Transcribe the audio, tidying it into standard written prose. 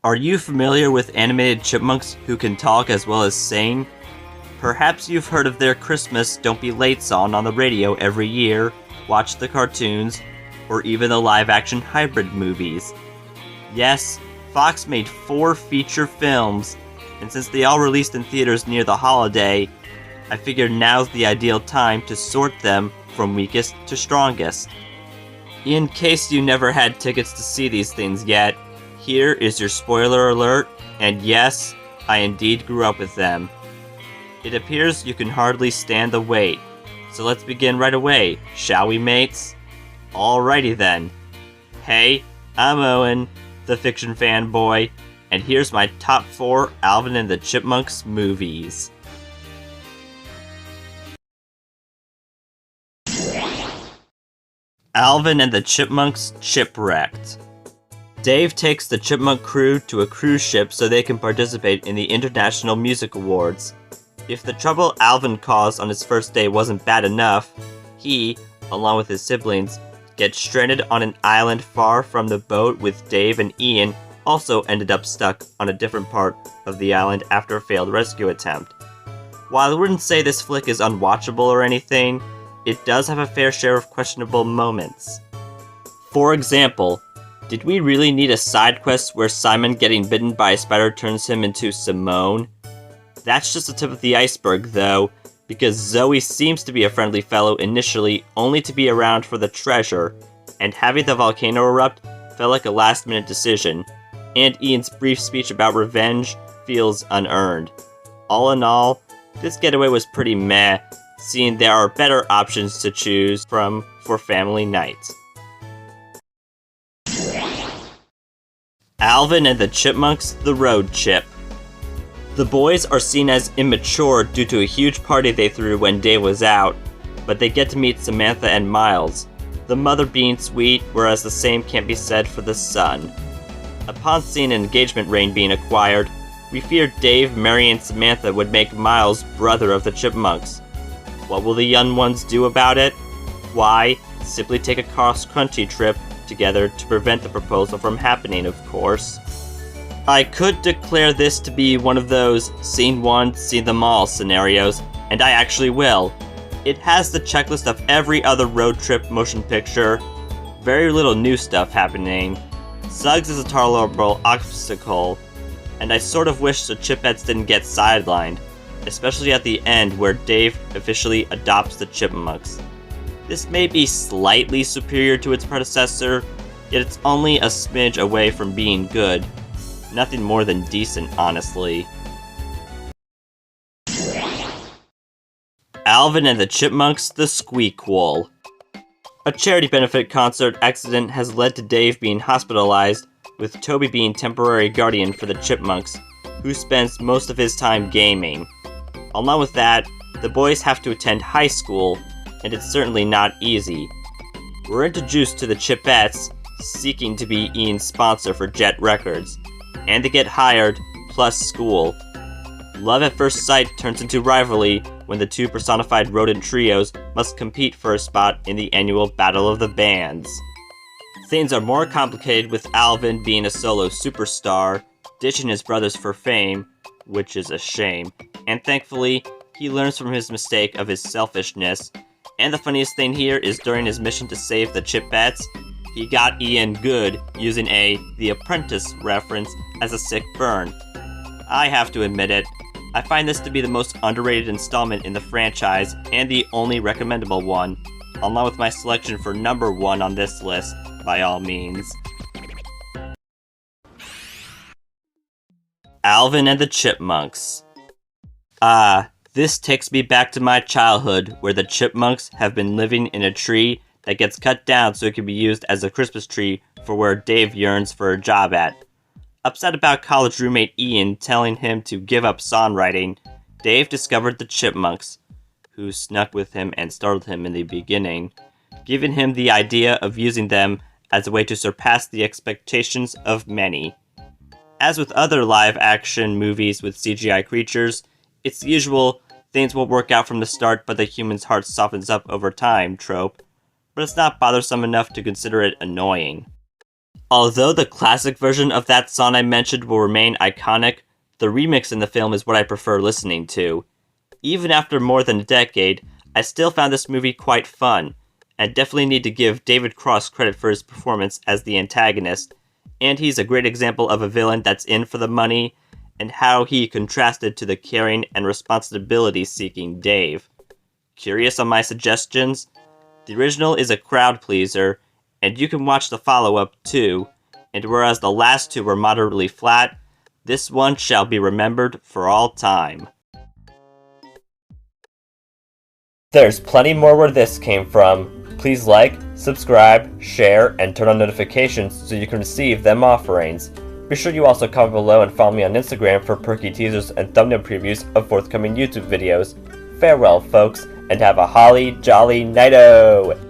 Are you familiar with animated chipmunks who can talk as well as sing? Perhaps you've heard of their Christmas Don't Be Late song on the radio every year, watched the cartoons, or even the live-action hybrid movies. Yes, Fox made 4 feature films, and since they all released in theaters near the holiday, I figured now's the ideal time to sort them from weakest to strongest. In case you never had tickets to see these things yet, here is your spoiler alert, and yes, I indeed grew up with them. It appears you can hardly stand the wait, so let's begin right away, shall we, mates? Alrighty then. Hey, I'm Owen, the fiction fanboy, and here's my top 4 Alvin and the Chipmunks movies. Alvin and the Chipmunks Shipwrecked. Dave takes the Chipmunk crew to a cruise ship so they can participate in the International Music Awards. If the trouble Alvin caused on his first day wasn't bad enough, he, along with his siblings, gets stranded on an island far from the boat with Dave, and Ian also ended up stuck on a different part of the island after a failed rescue attempt. While I wouldn't say this flick is unwatchable or anything, it does have a fair share of questionable moments. For example, did we really need a side quest where Simon getting bitten by a spider turns him into Simone? That's just the tip of the iceberg though, because Zoe seems to be a friendly fellow initially, only to be around for the treasure, and having the volcano erupt felt like a last-minute decision, and Ian's brief speech about revenge feels unearned. All in all, this getaway was pretty meh, seeing there are better options to choose from for family night. Alvin and the Chipmunks, the Road Chip. The boys are seen as immature due to a huge party they threw when Dave was out, but they get to meet Samantha and Miles, the mother being sweet, whereas the same can't be said for the son. Upon seeing an engagement ring being acquired, we feared Dave marrying Samantha would make Miles brother of the Chipmunks. What will the young ones do about it? Why, simply take a cross-country trip together to prevent the proposal from happening, of course. I could declare this to be one of those seen one, seen them all scenarios, and I actually will. It has the checklist of every other road trip motion picture, very little new stuff happening. Suggs is a tolerable obstacle, and I sort of wish the Chipettes didn't get sidelined, especially at the end where Dave officially adopts the Chipmunks. This may be slightly superior to its predecessor, yet it's only a smidge away from being good. Nothing more than decent, honestly. Alvin and the Chipmunks, the Squeak Wool. A charity benefit concert accident has led to Dave being hospitalized, with Toby being temporary guardian for the Chipmunks, who spends most of his time gaming. Along with that, the boys have to attend high school, and it's certainly not easy. We're introduced to the Chipettes, seeking to be Ian's sponsor for Jet Records, and they get hired, plus school. Love at first sight turns into rivalry when the two personified rodent trios must compete for a spot in the annual Battle of the Bands. Things are more complicated with Alvin being a solo superstar, ditching his brothers for fame, which is a shame, and thankfully, he learns from his mistake of his selfishness. And the funniest thing here is during his mission to save the Chipettes, he got Ian good using a The Apprentice reference as a sick burn. I have to admit it, I find this to be the most underrated installment in the franchise and the only recommendable one, along with my selection for number 1 on this list, by all means. Alvin and the Chipmunks. This takes me back to my childhood, where the Chipmunks have been living in a tree that gets cut down so it can be used as a Christmas tree for where Dave yearns for a job at. Upset about college roommate Ian telling him to give up songwriting, Dave discovered the Chipmunks, who snuck with him and startled him in the beginning, giving him the idea of using them as a way to surpass the expectations of many. As with other live-action movies with CGI creatures, it's the usual things will work out from the start but the human's heart softens up over time trope, but it's not bothersome enough to consider it annoying. Although the classic version of that song I mentioned will remain iconic, the remix in the film is what I prefer listening to. Even after more than a decade, I still found this movie quite fun, and definitely need to give David Cross credit for his performance as the antagonist, and he's a great example of a villain that's in for the money, and how he contrasted to the caring and responsibility-seeking Dave. Curious on my suggestions? The original is a crowd pleaser, and you can watch the follow-up too, and whereas the last two were moderately flat, this one shall be remembered for all time. There's plenty more where this came from. Please like, subscribe, share, and turn on notifications so you can receive them offerings. Be sure you also comment below and follow me on Instagram for perky teasers and thumbnail previews of forthcoming YouTube videos. Farewell, folks, and have a holly jolly nighto!